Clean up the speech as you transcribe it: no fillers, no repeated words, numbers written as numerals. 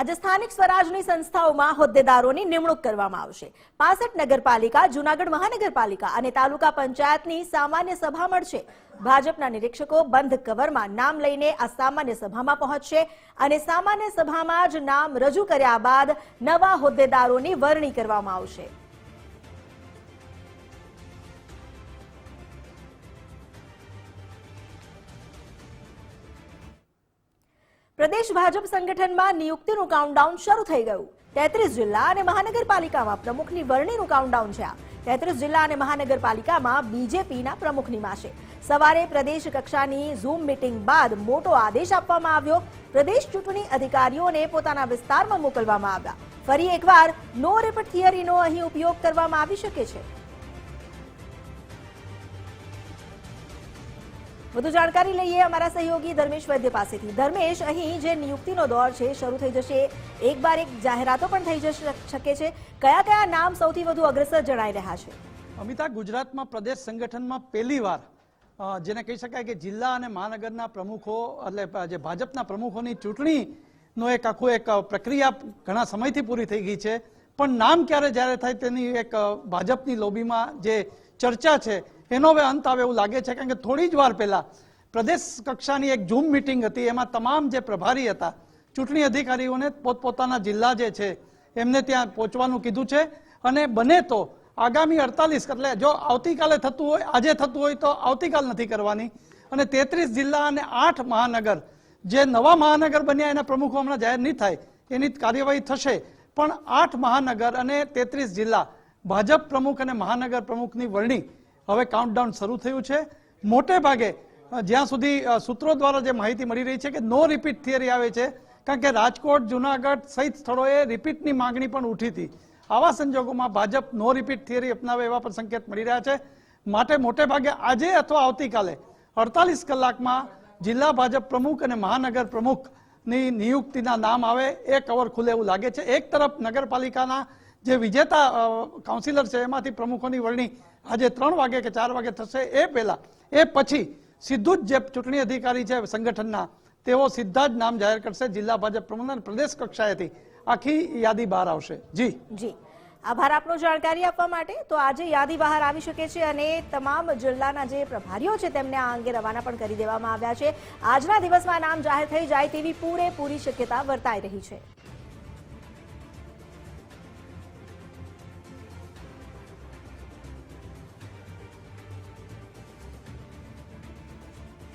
આજે સ્થાનિક સ્વરાજની સંસ્થાઓમાં હોદ્દેદારોની નિમણૂક કરવામાં આવશે। 65 નગરપાલિકા, જૂનાગઢ મહાનગરપાલિકા અને તાલુકા પંચાયતની સામાન્ય સભા મળશે। ભાજપના નિરીક્ષકો બંધ કવરમાં નામ લઈને આ સામાન્ય સભામાં પહોંચશે અને સામાન્ય સભામાં જ નામ રજૂ કર્યા બાદ નવા હોદ્દેદારોની વરણી કરવામાં આવશે। प्रदेश भाजप संगठનમાં નિયુક્તિનું કાઉન્ટડાઉન શરૂ થઈ ગયું। 33 જિલ્લા અને મહાનગરપાલિકામાં પ્રમુખની વરણીનું કાઉન્ટડાઉન છે। 33 જિલ્લા અને મહાનગરપાલિકામાં બીજેપીના પ્રમુખ નિમાશે। સવારે પ્રદેશ કક્ષાની ઝૂમ મીટિંગ બાદ મોટો આદેશ આપવામાં આવ્યો। પ્રદેશ ચૂંટણી અધિકારીઓને પોતાના વિસ્તારમાં મોકલવામાં આવ્યા। ફરી એકવાર નો રિપીટ થિયરીનો અહીં ઉપયોગ કરવામાં આવી શકે છે। વધુ જાણકારી લઈએ અમારા સહયોગી ધર્મેશ વૈદ્ય પાસેથી। ધર્મેશ, અહીં જે નિયુક્તિનો દોર છે શરૂ થઈ જશે, એક બાર એક જાહેરાતો પણ થઈ શકે છે। કયા કયા નામ સૌથી વધુ અગ્રસર જણાઈ રહ્યા છે? અમિતા, ગુજરાતમાં પ્રદેશ સંગઠનમાં પહેલીવાર જેને કહી શકાય કે જિલ્લા અને મહાનગરના પ્રમુખો એટલે જે ભાજપના પ્રમુખોની ચૂંટણીનો એક પ્રક્રિયા ઘણા સમયથી પૂરી થઈ ગઈ છે, પણ નામ ક્યારે જ્યારે થાય તેની એક ભાજપની લોબીમાં જે ચર્ચા છે એનો હવે અંત આવે એવું લાગે છે। કારણ કે થોડી જ વાર પહેલા પ્રદેશ કક્ષાની એક ઝૂમ મીટિંગ હતી, એમાં તમામ જે પ્રભારી હતા ચૂંટણી અધિકારીઓને પોતપોતાના જિલ્લા જે છે એમને ત્યાં પહોંચવાનું કીધું છે અને બને તો આગામી 48 એટલે જો આવતીકાલે થતું હોય, આજે થતું હોય તો આવતીકાલ નથી કરવાની અને 33 જિલ્લા અને 8 મહાનગર જે નવા મહાનગર બન્યા એના પ્રમુખો હમણાં જાહેર નહીં થાય એની કાર્યવાહી થશે, પણ 8 મહાનગર અને 33 જિલ્લા ભાજપ પ્રમુખ અને મહાનગર પ્રમુખની વરણી હવે કાઉન્ટડાઉન શરૂ થયું છે। મોટે ભાગે જ્યાં સુધી સૂત્રો દ્વારા જે માહિતી મળી રહી છે કે નો રિપીટ થિયરી આવે છે, કારણ કે રાજકોટ, જૂનાગઢ સહિત સ્થળોએ રિપીટની માંગણી પણ ઉઠી હતી। આવા સંજોગોમાં ભાજપ નો રિપીટ થિયરી અપનાવે એવા પણ સંકેત મળી રહ્યા છે। માટે મોટે ભાગે આજે અથવા આવતીકાલે 48 કલાકમાં જિલ્લા ભાજપ પ્રમુખ અને મહાનગર પ્રમુખની નિયુક્તિના નામ આવે એ કવર ખુલે એવું લાગે છે। એક તરફ નગરપાલિકાના જે વિજેતા કાઉન્સિલર છે એમાંથી પ્રમુખોની વરણી આજે 3 વાગે કે 4 વાગે થશે, એ પછી સીધું જ જે ચૂંટણી અધિકારી છે સંગઠનના તેઓ સીધા જ નામ જાહેર કરશે। જિલ્લા ભાજપ પ્રમુખ અને પ્રદેશ કક્ષાએથી આખી યાદી બહાર આવશે। જી આભાર આપનો જાણકારી આપવા માટે। તો આજે યાદી બહાર આવી શકે છે અને તમામ જિલ્લાના જે પ્રભારીઓ છે તેમને આ અંગે રવાના પણ કરી દેવામાં આવ્યા છે। આજના દિવસમાં નામ જાહેર થઈ જાય તેવી પૂરેપૂરી શક્યતા વર્તાઈ રહી છે।